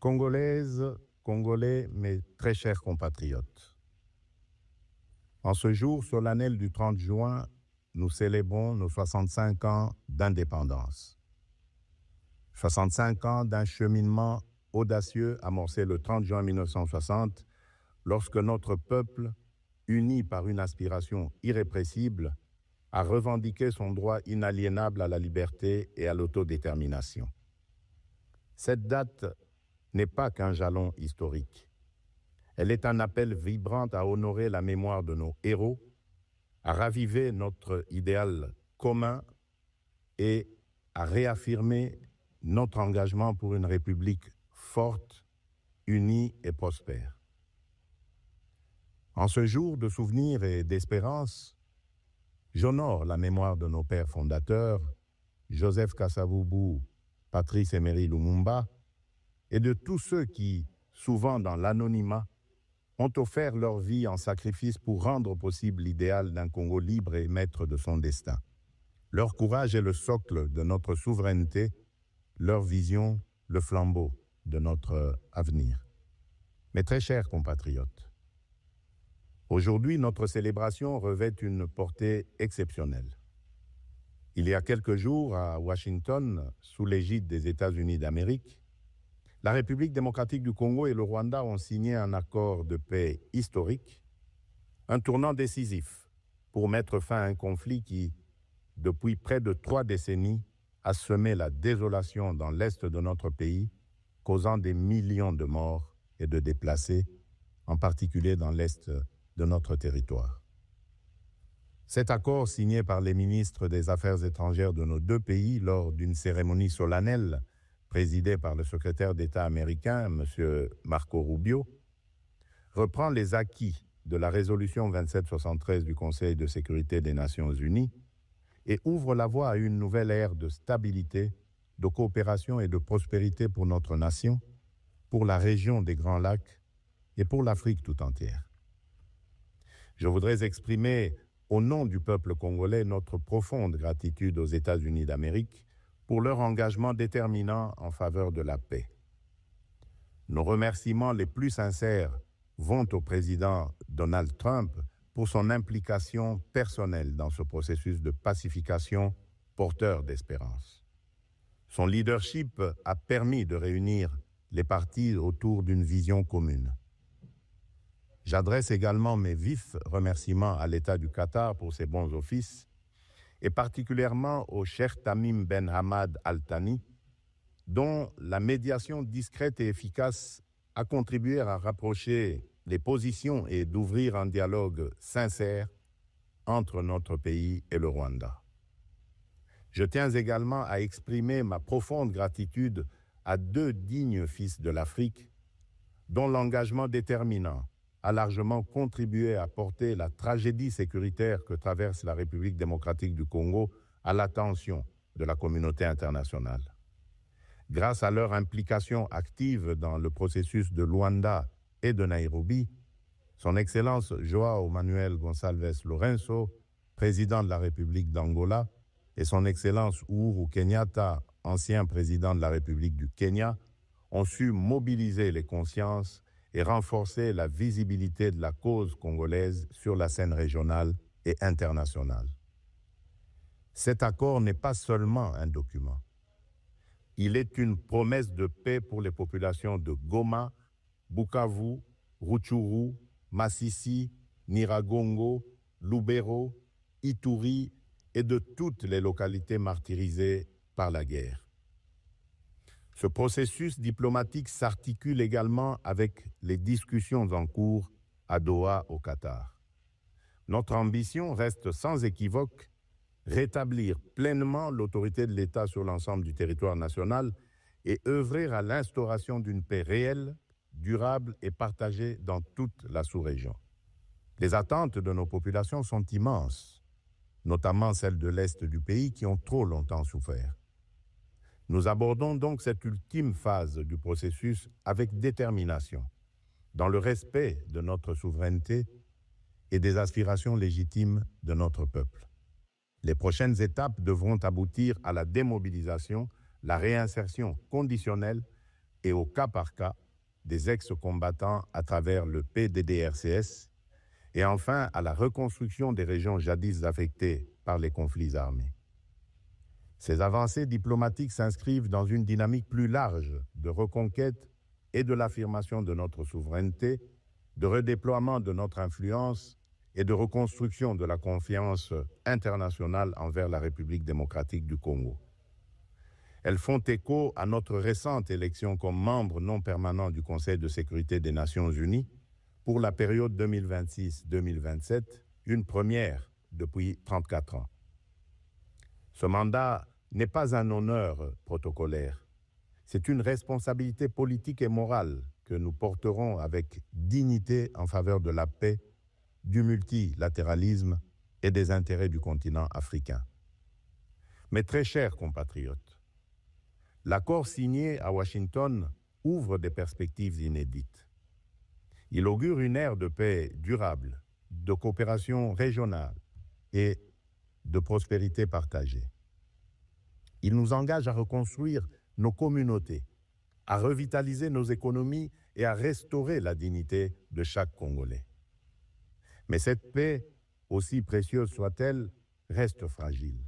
Congolaises, Congolais, mes très chers compatriotes. En ce jour solennel du 30 juin, nous célébrons nos 65 ans d'indépendance. 65 ans d'un cheminement audacieux amorcé le 30 juin 1960, lorsque notre peuple, uni par une aspiration irrépressible, a revendiqué son droit inaliénable à la liberté et à l'autodétermination. Cette date n'est pas qu'un jalon historique. Elle est un appel vibrant à honorer la mémoire de nos héros, à raviver notre idéal commun et à réaffirmer notre engagement pour une République forte, unie et prospère. En ce jour de souvenir et d'espérance, j'honore la mémoire de nos pères fondateurs, Joseph Kasavubu, Patrice Emery Lumumba, et de tous ceux qui, souvent dans l'anonymat, ont offert leur vie en sacrifice pour rendre possible l'idéal d'un Congo libre et maître de son destin. Leur courage est le socle de notre souveraineté, leur vision, le flambeau de notre avenir. Mes très chers compatriotes, aujourd'hui, notre célébration revêt une portée exceptionnelle. Il y a quelques jours, à Washington, sous l'égide des États-Unis d'Amérique, la République démocratique du Congo et le Rwanda ont signé un accord de paix historique, un tournant décisif pour mettre fin à un conflit qui, depuis près de 3 décennies, a semé la désolation dans l'est de notre pays, causant des millions de morts et de déplacés, en particulier dans l'est de notre territoire. Cet accord, signé par les ministres des Affaires étrangères de nos 2 pays lors d'une cérémonie solennelle présidée par le secrétaire d'État américain, M. Marco Rubio, reprend les acquis de la résolution 2773 du Conseil de sécurité des Nations Unies et ouvre la voie à une nouvelle ère de stabilité, de coopération et de prospérité pour notre nation, pour la région des Grands Lacs et pour l'Afrique tout entière. Je voudrais exprimer au nom du peuple congolais notre profonde gratitude aux États-Unis d'Amérique pour leur engagement déterminant en faveur de la paix. Nos remerciements les plus sincères vont au président Donald Trump pour son implication personnelle dans ce processus de pacification porteur d'espérance. Son leadership a permis de réunir les partis autour d'une vision commune. J'adresse également mes vifs remerciements à l'État du Qatar pour ses bons offices, et particulièrement au Cheikh Tamim Ben Hamad Al Thani, dont la médiation discrète et efficace a contribué à rapprocher les positions et d'ouvrir un dialogue sincère entre notre pays et le Rwanda. Je tiens également à exprimer ma profonde gratitude à 2 dignes fils de l'Afrique, dont l'engagement déterminant a largement contribué à porter la tragédie sécuritaire que traverse la République démocratique du Congo à l'attention de la communauté internationale. Grâce à leur implication active dans le processus de Luanda et de Nairobi, Son Excellence João Manuel Gonçalves Lourenço, président de la République d'Angola, et Son Excellence Uhuru Kenyatta, ancien président de la République du Kenya, ont su mobiliser les consciences et renforcer la visibilité de la cause congolaise sur la scène régionale et internationale. Cet accord n'est pas seulement un document. Il est une promesse de paix pour les populations de Goma, Bukavu, Rutshuru, Masisi, Nyiragongo, Lubero, Ituri et de toutes les localités martyrisées par la guerre. Ce processus diplomatique s'articule également avec les discussions en cours à Doha, au Qatar. Notre ambition reste sans équivoque rétablir pleinement l'autorité de l'État sur l'ensemble du territoire national et œuvrer à l'instauration d'une paix réelle, durable et partagée dans toute la sous-région. Les attentes de nos populations sont immenses, notamment celles de l'Est du pays qui ont trop longtemps souffert. Nous abordons donc cette ultime phase du processus avec détermination, dans le respect de notre souveraineté et des aspirations légitimes de notre peuple. Les prochaines étapes devront aboutir à la démobilisation, la réinsertion conditionnelle et au cas par cas des ex-combattants à travers le PDDRCS et enfin à la reconstruction des régions jadis affectées par les conflits armés. Ces avancées diplomatiques s'inscrivent dans une dynamique plus large de reconquête et de l'affirmation de notre souveraineté, de redéploiement de notre influence et de reconstruction de la confiance internationale envers la République démocratique du Congo. Elles font écho à notre récente élection comme membre non permanent du Conseil de sécurité des Nations Unies pour la période 2026-2027, une première depuis 34 ans. Ce mandat n'est pas un honneur protocolaire. C'est une responsabilité politique et morale que nous porterons avec dignité en faveur de la paix, du multilatéralisme et des intérêts du continent africain. Mes très chers compatriotes, l'accord signé à Washington ouvre des perspectives inédites. Il augure une ère de paix durable, de coopération régionale et de prospérité partagée. Il nous engage à reconstruire nos communautés, à revitaliser nos économies et à restaurer la dignité de chaque Congolais. Mais cette paix, aussi précieuse soit-elle, reste fragile.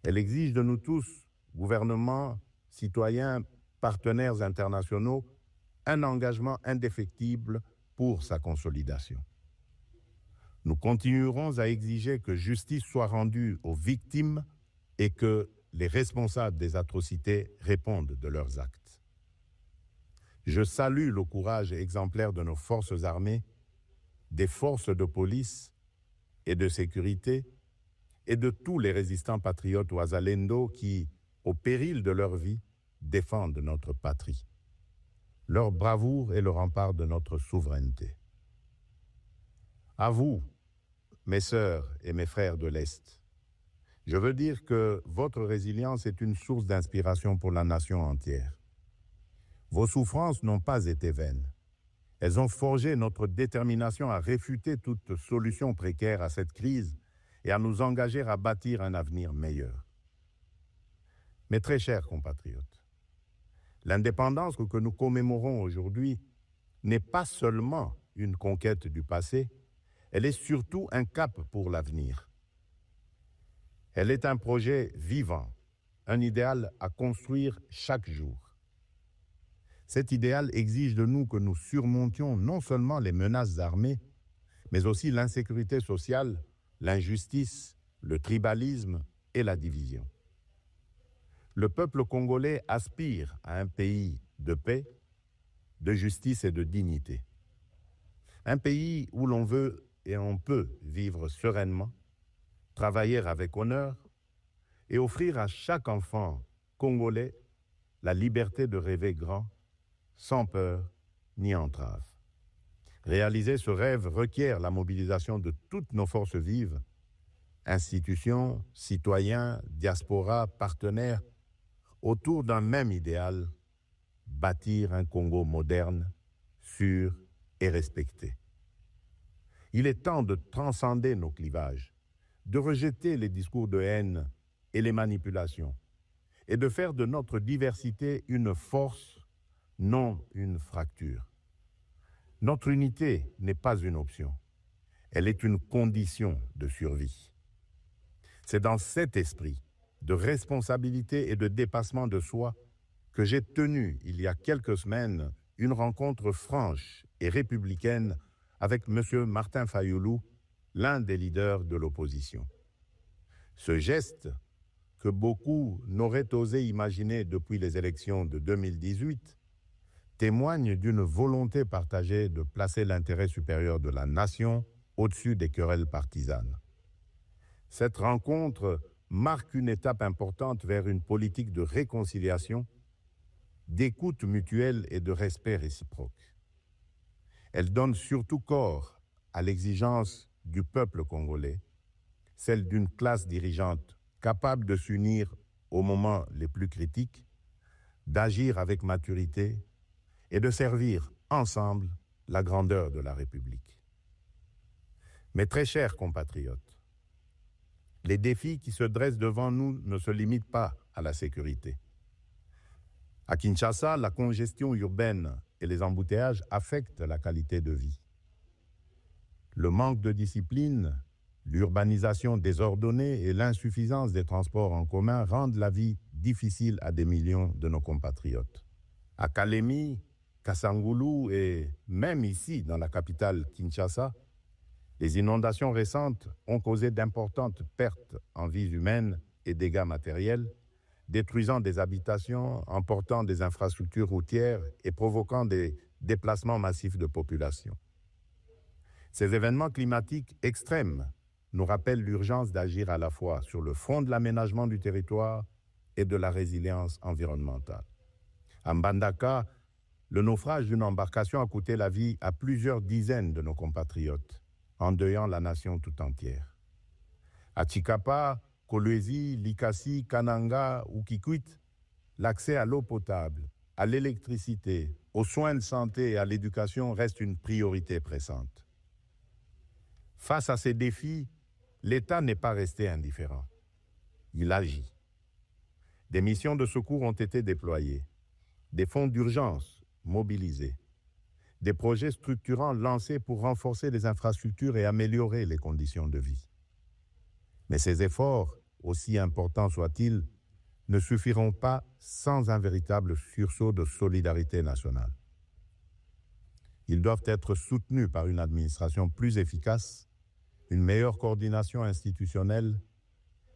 Elle exige de nous tous, gouvernements, citoyens, partenaires internationaux, un engagement indéfectible pour sa consolidation. Nous continuerons à exiger que justice soit rendue aux victimes et que les responsables des atrocités répondent de leurs actes. Je salue le courage exemplaire de nos forces armées, des forces de police et de sécurité et de tous les résistants patriotes ouazalendo qui, au péril de leur vie, défendent notre patrie. Leur bravoure est le rempart de notre souveraineté. À vous, mes sœurs et mes frères de l'Est, je veux dire que votre résilience est une source d'inspiration pour la nation entière. Vos souffrances n'ont pas été vaines. Elles ont forgé notre détermination à réfuter toute solution précaire à cette crise et à nous engager à bâtir un avenir meilleur. Mes très chers compatriotes, l'indépendance que nous commémorons aujourd'hui n'est pas seulement une conquête du passé, elle est surtout un cap pour l'avenir. Elle est un projet vivant, un idéal à construire chaque jour. Cet idéal exige de nous que nous surmontions non seulement les menaces armées, mais aussi l'insécurité sociale, l'injustice, le tribalisme et la division. Le peuple congolais aspire à un pays de paix, de justice et de dignité. Un pays où l'on veut et on peut vivre sereinement, travailler avec honneur et offrir à chaque enfant congolais la liberté de rêver grand, sans peur ni entrave. Réaliser ce rêve requiert la mobilisation de toutes nos forces vives, institutions, citoyens, diaspora, partenaires, autour d'un même idéal, bâtir un Congo moderne, sûr et respecté. Il est temps de transcender nos clivages, de rejeter les discours de haine et les manipulations, et de faire de notre diversité une force, non une fracture. Notre unité n'est pas une option, elle est une condition de survie. C'est dans cet esprit de responsabilité et de dépassement de soi que j'ai tenu, il y a quelques semaines, une rencontre franche et républicaine avec M. Martin Fayoulou, l'un des leaders de l'opposition. Ce geste, que beaucoup n'auraient osé imaginer depuis les élections de 2018, témoigne d'une volonté partagée de placer l'intérêt supérieur de la nation au-dessus des querelles partisanes. Cette rencontre marque une étape importante vers une politique de réconciliation, d'écoute mutuelle et de respect réciproque. Elle donne surtout corps à l'exigence du peuple congolais, celle d'une classe dirigeante capable de s'unir aux moments les plus critiques, d'agir avec maturité et de servir ensemble la grandeur de la République. Mes très chers compatriotes, les défis qui se dressent devant nous ne se limitent pas à la sécurité. À Kinshasa, la congestion urbaine et les embouteillages affectent la qualité de vie. Le manque de discipline, l'urbanisation désordonnée et l'insuffisance des transports en commun rendent la vie difficile à des millions de nos compatriotes. À Kalemi, Kassangoulou et même ici, dans la capitale Kinshasa, les inondations récentes ont causé d'importantes pertes en vies humaines et dégâts matériels, détruisant des habitations, emportant des infrastructures routières et provoquant des déplacements massifs de population. Ces événements climatiques extrêmes nous rappellent l'urgence d'agir à la fois sur le front de l'aménagement du territoire et de la résilience environnementale. À Mbandaka, le naufrage d'une embarcation a coûté la vie à plusieurs dizaines de nos compatriotes, endeuillant la nation tout entière. À Tshikapa, Kolwezi, Likasi, Kananga ou Kikwit, l'accès à l'eau potable, à l'électricité, aux soins de santé et à l'éducation reste une priorité pressante. Face à ces défis, l'État n'est pas resté indifférent. Il agit. Des missions de secours ont été déployées, des fonds d'urgence mobilisés, des projets structurants lancés pour renforcer les infrastructures et améliorer les conditions de vie. Mais ces efforts, aussi importants soient-ils, ne suffiront pas sans un véritable sursaut de solidarité nationale. Ils doivent être soutenus par une administration plus efficace, une meilleure coordination institutionnelle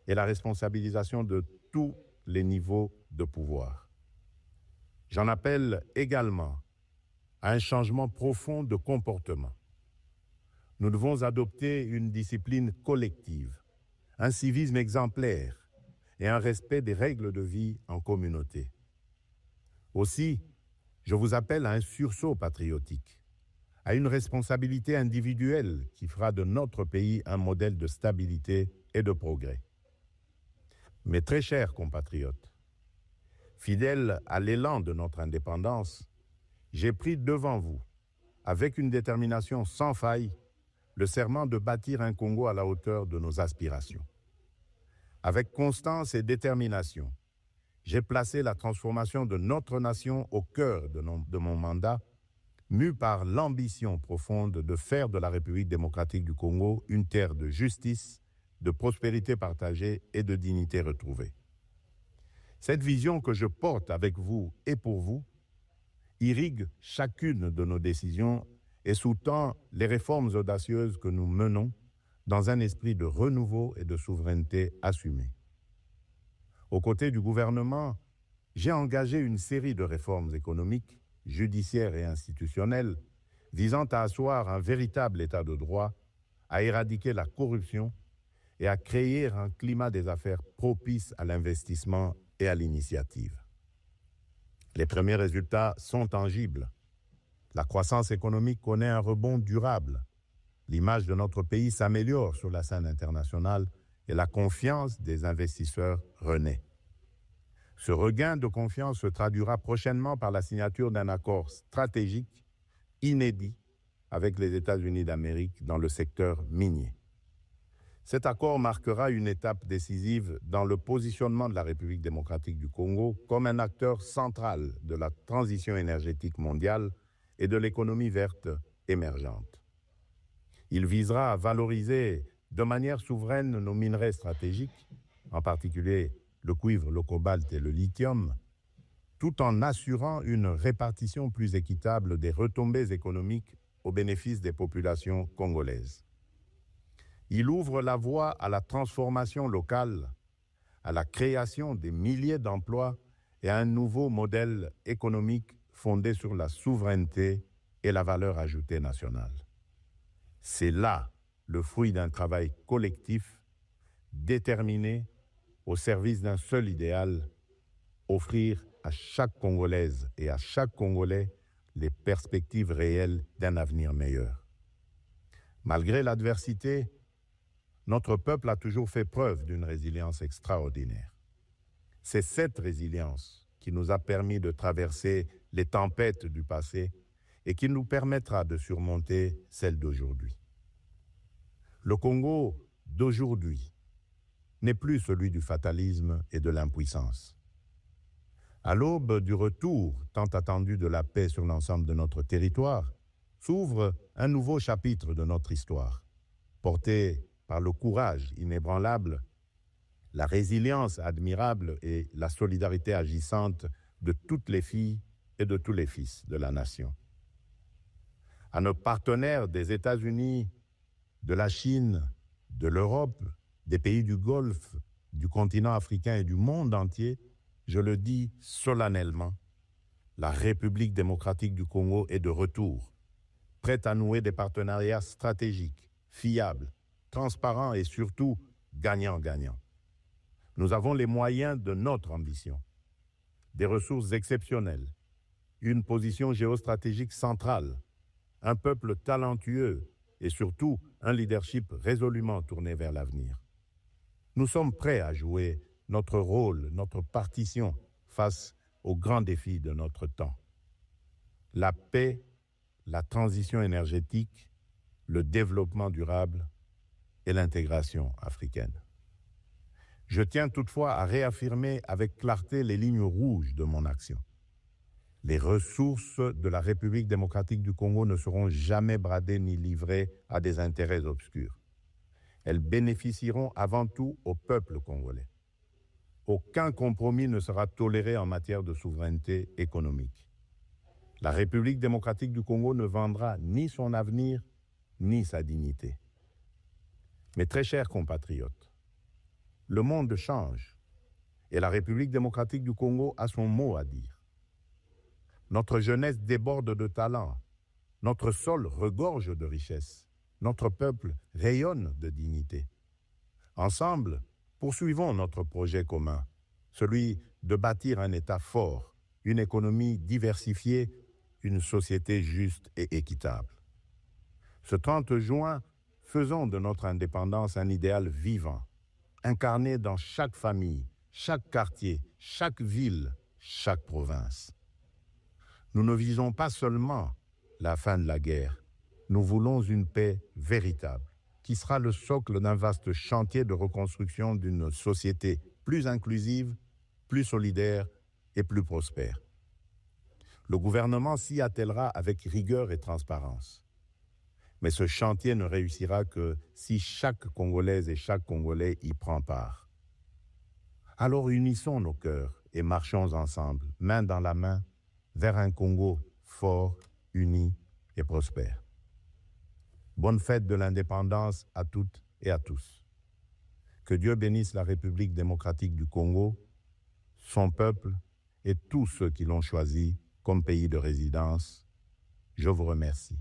et la responsabilisation de tous les niveaux de pouvoir. J'en appelle également à un changement profond de comportement. Nous devons adopter une discipline collective, un civisme exemplaire et un respect des règles de vie en communauté. Aussi, je vous appelle à un sursaut patriotique, à une responsabilité individuelle qui fera de notre pays un modèle de stabilité et de progrès. Mes très chers compatriotes, fidèles à l'élan de notre indépendance, j'ai pris devant vous, avec une détermination sans faille, le serment de bâtir un Congo à la hauteur de nos aspirations. Avec constance et détermination, j'ai placé la transformation de notre nation au cœur de mon mandat, mu par l'ambition profonde de faire de la République démocratique du Congo une terre de justice, de prospérité partagée et de dignité retrouvée. Cette vision que je porte avec vous et pour vous irrigue chacune de nos décisions et sous-tend les réformes audacieuses que nous menons dans un esprit de renouveau et de souveraineté assumée. Aux côtés du gouvernement, j'ai engagé une série de réformes économiques, judiciaires et institutionnelles visant à asseoir un véritable état de droit, à éradiquer la corruption et à créer un climat des affaires propice à l'investissement et à l'initiative. Les premiers résultats sont tangibles. La croissance économique connaît un rebond durable. L'image de notre pays s'améliore sur la scène internationale et la confiance des investisseurs renaît. Ce regain de confiance se traduira prochainement par la signature d'un accord stratégique inédit avec les États-Unis d'Amérique dans le secteur minier. Cet accord marquera une étape décisive dans le positionnement de la République démocratique du Congo comme un acteur central de la transition énergétique mondiale et de l'économie verte émergente. Il visera à valoriser de manière souveraine nos minerais stratégiques, en particulier le cuivre, le cobalt et le lithium, tout en assurant une répartition plus équitable des retombées économiques au bénéfice des populations congolaises. Il ouvre la voie à la transformation locale, à la création des milliers d'emplois et à un nouveau modèle économique fondé sur la souveraineté et la valeur ajoutée nationale. C'est là le fruit d'un travail collectif, déterminé, au service d'un seul idéal, offrir à chaque Congolaise et à chaque Congolais les perspectives réelles d'un avenir meilleur. Malgré l'adversité, notre peuple a toujours fait preuve d'une résilience extraordinaire. C'est cette résilience qui nous a permis de traverser les tempêtes du passé et qui nous permettra de surmonter celles d'aujourd'hui. Le Congo d'aujourd'hui n'est plus celui du fatalisme et de l'impuissance. À l'aube du retour tant attendu de la paix sur l'ensemble de notre territoire, s'ouvre un nouveau chapitre de notre histoire, porté par le courage inébranlable, la résilience admirable et la solidarité agissante de toutes les filles et de tous les fils de la nation. À nos partenaires des États-Unis, de la Chine, de l'Europe, des pays du Golfe, du continent africain et du monde entier, je le dis solennellement, la République démocratique du Congo est de retour, prête à nouer des partenariats stratégiques, fiables, transparents et surtout gagnant-gagnant. Nous avons les moyens de notre ambition, des ressources exceptionnelles, une position géostratégique centrale, un peuple talentueux et surtout un leadership résolument tourné vers l'avenir. Nous sommes prêts à jouer notre rôle, notre partition face aux grands défis de notre temps. La paix, la transition énergétique, le développement durable et l'intégration africaine. Je tiens toutefois à réaffirmer avec clarté les lignes rouges de mon action. Les ressources de la République démocratique du Congo ne seront jamais bradées ni livrées à des intérêts obscurs. Elles bénéficieront avant tout au peuple congolais. Aucun compromis ne sera toléré en matière de souveraineté économique. La République démocratique du Congo ne vendra ni son avenir, ni sa dignité. Mes très chers compatriotes, le monde change et la République démocratique du Congo a son mot à dire. Notre jeunesse déborde de talent, notre sol regorge de richesses, notre peuple rayonne de dignité. Ensemble, poursuivons notre projet commun, celui de bâtir un État fort, une économie diversifiée, une société juste et équitable. Ce 30 juin, faisons de notre indépendance un idéal vivant, incarné dans chaque famille, chaque quartier, chaque ville, chaque province. Nous ne visons pas seulement la fin de la guerre, nous voulons une paix véritable, qui sera le socle d'un vaste chantier de reconstruction d'une société plus inclusive, plus solidaire et plus prospère. Le gouvernement s'y attellera avec rigueur et transparence. Mais ce chantier ne réussira que si chaque Congolaise et chaque Congolais y prend part. Alors unissons nos cœurs et marchons ensemble, main dans la main, vers un Congo fort, uni et prospère. Bonne fête de l'indépendance à toutes et à tous. Que Dieu bénisse la République démocratique du Congo, son peuple et tous ceux qui l'ont choisi comme pays de résidence. Je vous remercie.